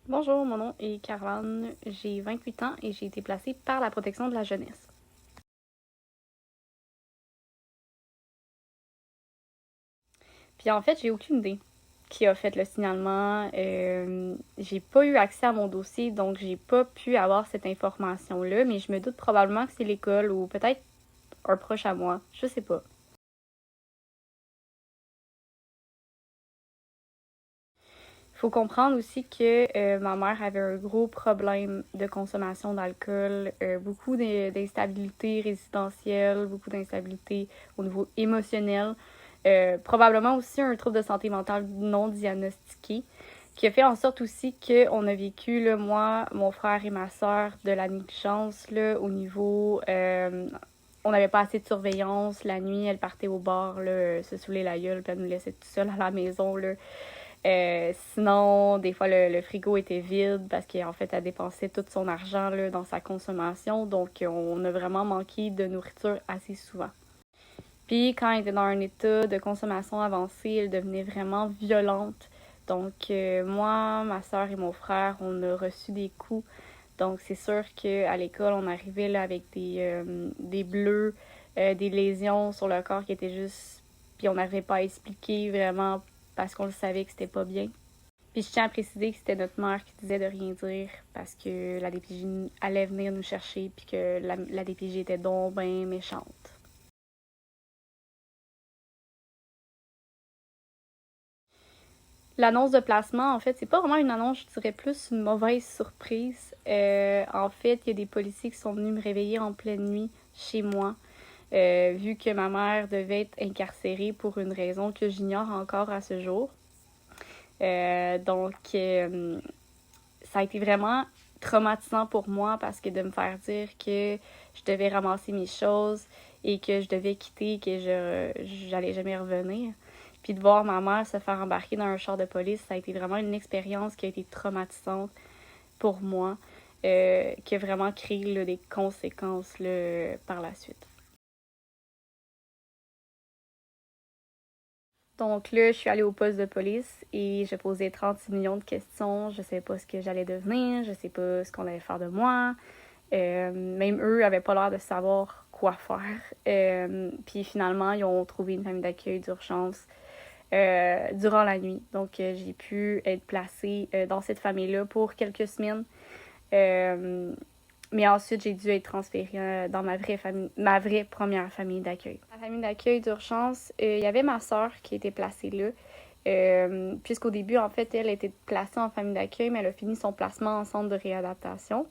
Bonjour, mon nom est Caroline, j'ai 28 ans et j'ai été placée par la protection de la jeunesse. Puis en fait, j'ai aucune idée qui a fait le signalement. J'ai pas eu accès à mon dossier, donc j'ai pas pu avoir cette information-là, mais je me doute probablement que c'est l'école ou peut-être un proche à moi, je sais pas. Il faut comprendre aussi que ma mère avait un gros problème de consommation d'alcool, beaucoup d'instabilité résidentielle, beaucoup d'instabilité au niveau émotionnel, probablement aussi un trouble de santé mentale non diagnostiqué, qui a fait en sorte aussi qu'on a vécu, là, moi, mon frère et ma soeur, de la négligence là, au niveau... on n'avait pas assez de surveillance. La nuit, elle partait au bar, là, se saouler la gueule, puis elle nous laissait tout seul à la maison, là. Sinon, des fois, le frigo était vide parce qu'en fait, elle dépensait tout son argent là, dans sa consommation. Donc, on a vraiment manqué de nourriture assez souvent. Puis, quand elle était dans un état de consommation avancée, elle devenait vraiment violente. Donc, moi, ma soeur et mon frère, on a reçu des coups. Donc, c'est sûr qu'à l'école, on arrivait là, avec des bleus, des lésions sur le corps qui étaient juste... Puis on n'arrivait pas à expliquer vraiment parce qu'on le savait que c'était pas bien. Puis je tiens à préciser que c'était notre mère qui disait de rien dire parce que la DPJ allait venir nous chercher puis que la DPJ était donc bien méchante. L'annonce de placement, en fait, c'est pas vraiment une annonce, je dirais plus une mauvaise surprise. En fait, il y a des policiers qui sont venus me réveiller en pleine nuit chez moi, vu que ma mère devait être incarcérée pour une raison que j'ignore encore à ce jour. Donc, ça a été vraiment traumatisant pour moi parce que de me faire dire que je devais ramasser mes choses et que je devais quitter, que j'allais jamais revenir. Puis de voir ma mère se faire embarquer dans un char de police, ça a été vraiment une expérience qui a été traumatisante pour moi, qui a vraiment créé là, des conséquences là, par la suite. Donc là, je suis allée au poste de police et je posais 36 millions de questions. Je sais pas ce que j'allais devenir, je sais pas ce qu'on allait faire de moi. Même eux avaient pas l'air de savoir quoi faire. Puis finalement, ils ont trouvé une famille d'accueil d'urgence durant la nuit. Donc j'ai pu être placée dans cette famille-là pour quelques semaines. Euh, mais ensuite, j'ai dû être transférée dans ma vraie première famille d'accueil. La famille d'accueil d'urgence, il y avait ma sœur qui était placée là. Puisqu'au début, en fait, elle était placée en famille d'accueil, mais elle a fini son placement en centre de réadaptation.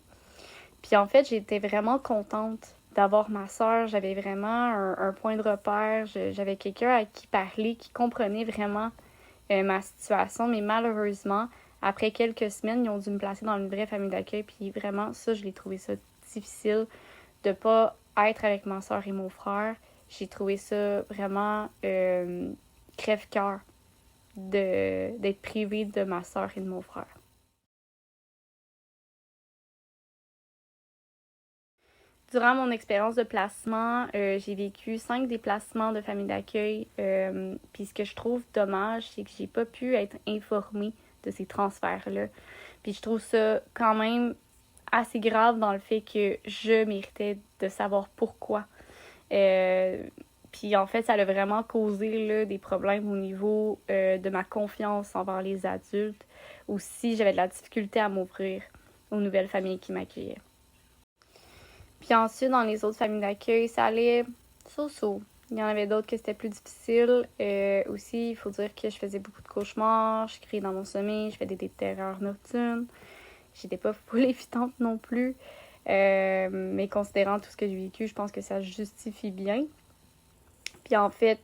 Puis en fait, j'étais vraiment contente d'avoir ma sœur. J'avais vraiment un point de repère. J'avais quelqu'un à qui parler, qui comprenait vraiment ma situation. Mais malheureusement, après quelques semaines, ils ont dû me placer dans une vraie famille d'accueil. Puis vraiment, ça, je l'ai trouvé ça difficile de pas être avec ma soeur et mon frère. J'ai trouvé ça vraiment crève-cœur d'être privée de ma soeur et de mon frère. Durant mon expérience de placement, j'ai vécu 5 déplacements de famille d'accueil. Puis ce que je trouve dommage, c'est que j'ai pas pu être informée de ces transferts-là. Puis je trouve ça quand même assez grave dans le fait que je méritais de savoir pourquoi. Euh, Puis en fait, ça a vraiment causé là, des problèmes au niveau de ma confiance envers les adultes. Aussi, j'avais de la difficulté à m'ouvrir aux nouvelles familles qui m'accueillaient. Puis ensuite, dans les autres familles d'accueil, ça allait so-so. Il y en avait d'autres que c'était plus difficile. Aussi, il faut dire que je faisais beaucoup de cauchemars, je criais dans mon sommeil, je faisais des terreurs nocturnes. J'étais pas full évidente non plus. Mais considérant tout ce que j'ai vécu, je pense que ça justifie bien. Puis en fait,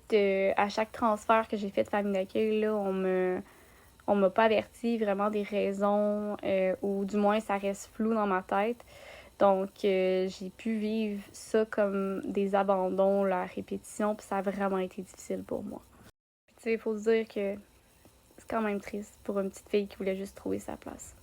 à chaque transfert que j'ai fait de famille d'accueil, là, on m'a pas averti vraiment des raisons, ou du moins ça reste flou dans ma tête. Donc, j'ai pu vivre ça comme des abandons, la répétition, puis ça a vraiment été difficile pour moi. Tu sais, il faut se dire que c'est quand même triste pour une petite fille qui voulait juste trouver sa place.